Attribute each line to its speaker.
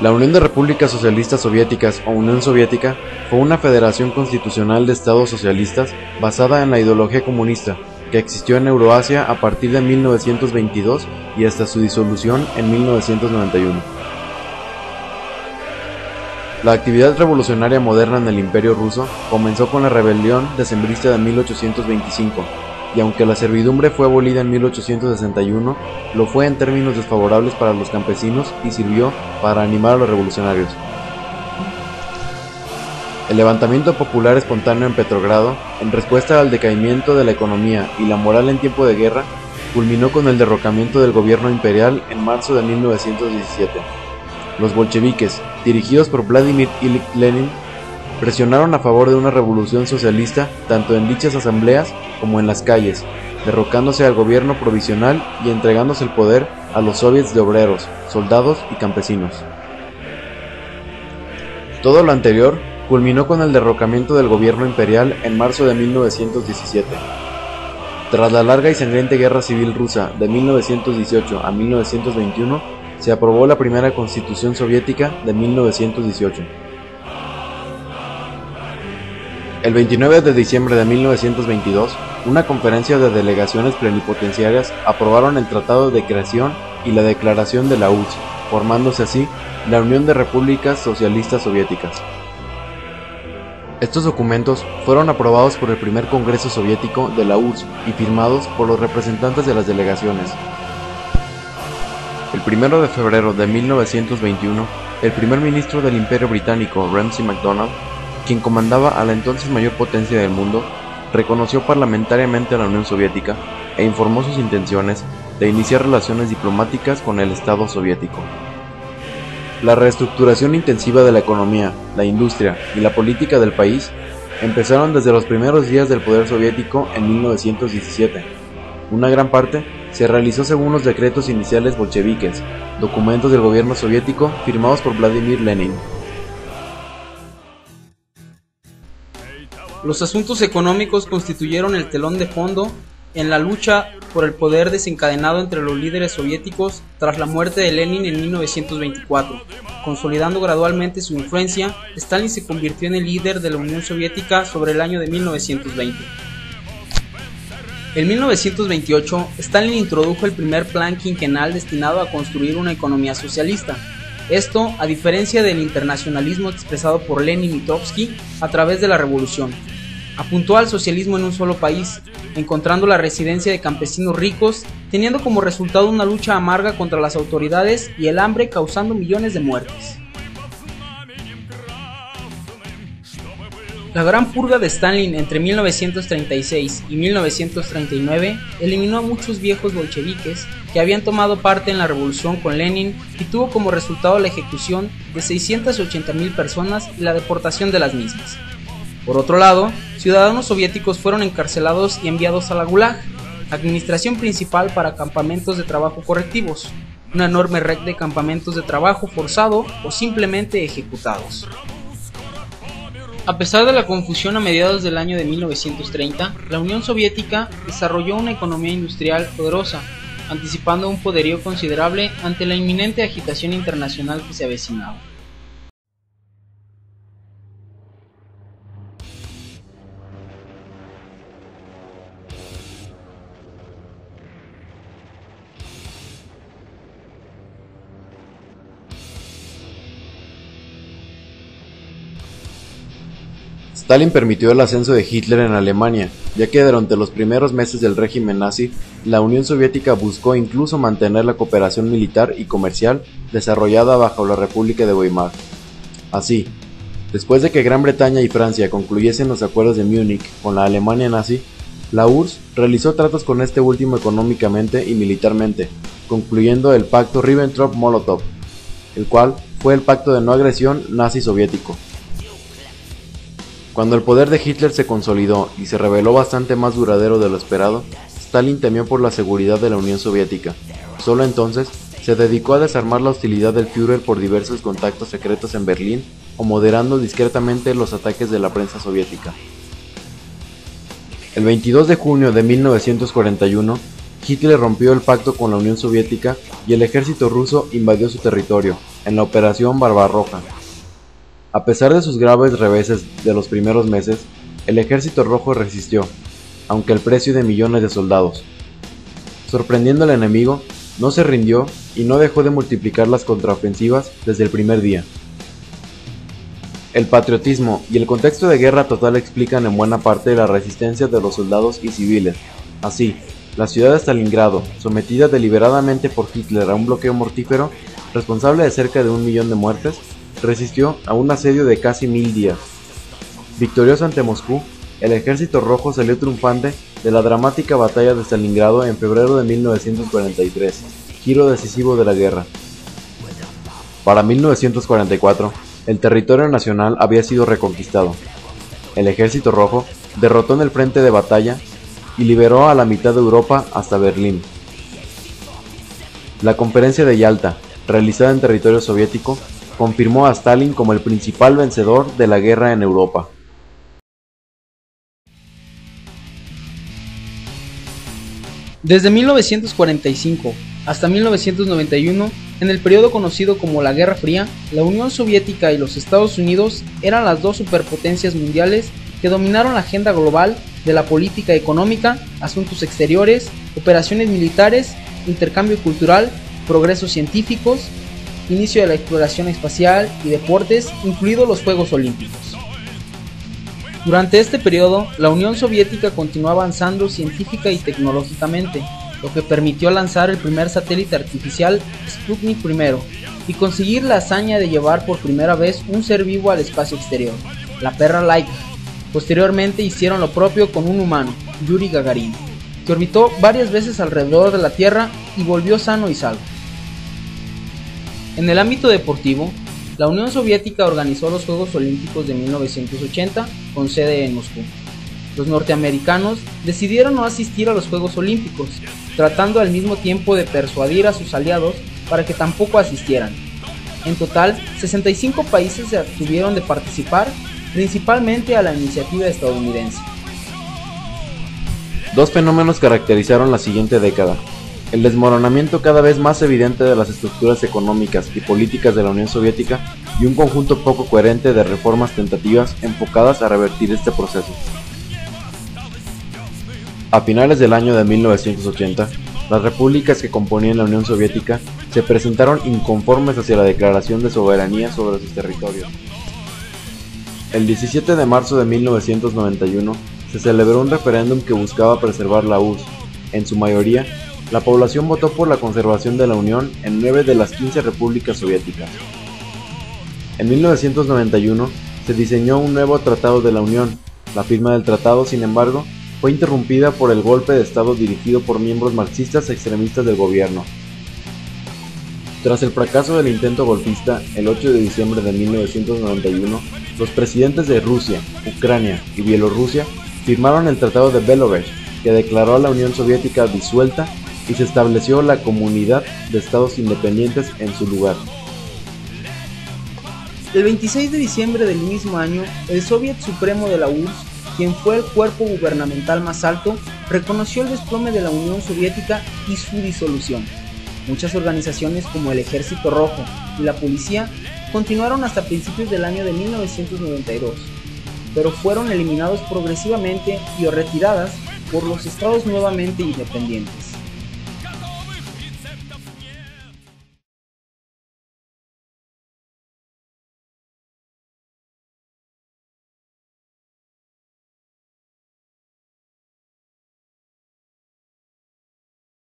Speaker 1: La Unión de Repúblicas Socialistas Soviéticas o Unión Soviética fue una federación constitucional de estados socialistas basada en la ideología comunista que existió en Euroasia a partir de 1922 y hasta su disolución en 1991. La actividad revolucionaria moderna en el Imperio ruso comenzó con la rebelión decembrista de 1825, y aunque la servidumbre fue abolida en 1861, lo fue en términos desfavorables para los campesinos y sirvió para animar a los revolucionarios. El levantamiento popular espontáneo en Petrogrado, en respuesta al decaimiento de la economía y la moral en tiempo de guerra, culminó con el derrocamiento del gobierno imperial en marzo de 1917. Los bolcheviques, dirigidos por Vladimir Ilich Lenin, presionaron a favor de una revolución socialista tanto en dichas asambleas como en las calles, derrocándose al gobierno provisional y entregándose el poder a los soviets de obreros, soldados y campesinos. Todo lo anterior culminó con el derrocamiento del gobierno imperial en marzo de 1917. Tras la larga y sangrienta guerra civil rusa de 1918 a 1921, se aprobó la primera Constitución soviética de 1918. El 29 de diciembre de 1922, una conferencia de delegaciones plenipotenciarias aprobaron el Tratado de Creación y la Declaración de la URSS, formándose así la Unión de Repúblicas Socialistas Soviéticas. Estos documentos fueron aprobados por el primer Congreso Soviético de la URSS y firmados por los representantes de las delegaciones. El 1 de febrero de 1921, el primer ministro del Imperio Británico, Ramsay MacDonald, quien comandaba a la entonces mayor potencia del mundo, reconoció parlamentariamente a la Unión Soviética e informó sus intenciones de iniciar relaciones diplomáticas con el Estado soviético. La reestructuración intensiva de la economía, la industria y la política del país empezaron desde los primeros días del poder soviético en 1917. Una gran parte se realizó según los decretos iniciales bolcheviques, documentos del gobierno soviético firmados por Vladimir Lenin.
Speaker 2: Los asuntos económicos constituyeron el telón de fondo en la lucha por el poder desencadenado entre los líderes soviéticos tras la muerte de Lenin en 1924. Consolidando gradualmente su influencia, Stalin se convirtió en el líder de la Unión Soviética sobre el año de 1920. En 1928, Stalin introdujo el primer plan quinquenal destinado a construir una economía socialista. Esto, a diferencia del internacionalismo expresado por Lenin y Trotsky a través de la revolución. Apuntó al socialismo en un solo país, encontrando la residencia de campesinos ricos, teniendo como resultado una lucha amarga contra las autoridades y el hambre causando millones de muertes. La gran purga de Stalin entre 1936 y 1939 eliminó a muchos viejos bolcheviques que habían tomado parte en la revolución con Lenin y tuvo como resultado la ejecución de 680.000 personas y la deportación de las mismas. Por otro lado, ciudadanos soviéticos fueron encarcelados y enviados a la Gulag, administración principal para campamentos de trabajo correctivos, una enorme red de campamentos de trabajo forzado o simplemente ejecutados. A pesar de la confusión a mediados del año de 1930, la Unión Soviética desarrolló una economía industrial poderosa, anticipando un poderío considerable ante la inminente agitación internacional que se avecinaba.
Speaker 1: Stalin permitió el ascenso de Hitler en Alemania, ya que durante los primeros meses del régimen nazi, la Unión Soviética buscó incluso mantener la cooperación militar y comercial desarrollada bajo la República de Weimar. Así, después de que Gran Bretaña y Francia concluyesen los acuerdos de Múnich con la Alemania nazi, la URSS realizó tratos con este último económicamente y militarmente, concluyendo el pacto Ribbentrop-Molotov, el cual fue el pacto de no agresión nazi-soviético. Cuando el poder de Hitler se consolidó y se reveló bastante más duradero de lo esperado, Stalin temió por la seguridad de la Unión Soviética. Solo entonces se dedicó a desarmar la hostilidad del Führer por diversos contactos secretos en Berlín o moderando discretamente los ataques de la prensa soviética. El 22 de junio de 1941, Hitler rompió el pacto con la Unión Soviética y el ejército ruso invadió su territorio, en la Operación Barbarroja. A pesar de sus graves reveses de los primeros meses, el Ejército Rojo resistió, aunque al precio de millones de soldados. Sorprendiendo al enemigo, no se rindió y no dejó de multiplicar las contraofensivas desde el primer día. El patriotismo y el contexto de guerra total explican en buena parte la resistencia de los soldados y civiles. Así, la ciudad de Stalingrado, sometida deliberadamente por Hitler a un bloqueo mortífero, responsable de cerca de 1 millón de muertes, resistió a un asedio de casi 1000 días. Victorioso ante Moscú, el Ejército Rojo salió triunfante de la dramática batalla de Stalingrado en febrero de 1943, giro decisivo de la guerra. Para 1944, el territorio nacional había sido reconquistado. El Ejército Rojo derrotó en el frente de batalla y liberó a la mitad de Europa hasta Berlín. La Conferencia de Yalta, realizada en territorio soviético, confirmó a Stalin como el principal vencedor de la guerra en Europa.
Speaker 2: Desde 1945 hasta 1991, en el periodo conocido como la Guerra Fría, la Unión Soviética y los Estados Unidos eran las dos superpotencias mundiales que dominaron la agenda global de la política económica, asuntos exteriores, operaciones militares, intercambio cultural, progresos científicos, inicio de la exploración espacial y deportes, incluidos los Juegos Olímpicos. Durante este periodo, la Unión Soviética continuó avanzando científica y tecnológicamente, lo que permitió lanzar el primer satélite artificial Sputnik I y conseguir la hazaña de llevar por primera vez un ser vivo al espacio exterior, la perra Laika. Posteriormente hicieron lo propio con un humano, Yuri Gagarin, que orbitó varias veces alrededor de la Tierra y volvió sano y salvo. En el ámbito deportivo, la Unión Soviética organizó los Juegos Olímpicos de 1980 con sede en Moscú. Los norteamericanos decidieron no asistir a los Juegos Olímpicos, tratando al mismo tiempo de persuadir a sus aliados para que tampoco asistieran. En total, 65 países se abstuvieron de participar, principalmente a la iniciativa estadounidense.
Speaker 1: Dos fenómenos caracterizaron la siguiente década: el desmoronamiento cada vez más evidente de las estructuras económicas y políticas de la Unión Soviética y un conjunto poco coherente de reformas tentativas enfocadas a revertir este proceso. A finales del año de 1980, las repúblicas que componían la Unión Soviética se presentaron inconformes hacia la declaración de soberanía sobre sus territorios. El 17 de marzo de 1991 se celebró un referéndum que buscaba preservar la URSS. En su mayoría, la población votó por la conservación de la Unión en 9 de las 15 repúblicas soviéticas. En 1991 se diseñó un nuevo Tratado de la Unión. La firma del tratado, sin embargo, fue interrumpida por el golpe de Estado dirigido por miembros marxistas extremistas del gobierno. Tras el fracaso del intento golpista, el 8 de diciembre de 1991, los presidentes de Rusia, Ucrania y Bielorrusia firmaron el Tratado de Belgrado, que declaró a la Unión Soviética disuelta y se estableció la Comunidad de Estados Independientes en su lugar.
Speaker 2: El 26 de diciembre del mismo año, el Soviet Supremo de la URSS, quien fue el cuerpo gubernamental más alto, reconoció el desplome de la Unión Soviética y su disolución. Muchas organizaciones como el Ejército Rojo y la Policía continuaron hasta principios del año de 1992, pero fueron eliminados progresivamente y o retiradas por los estados nuevamente independientes.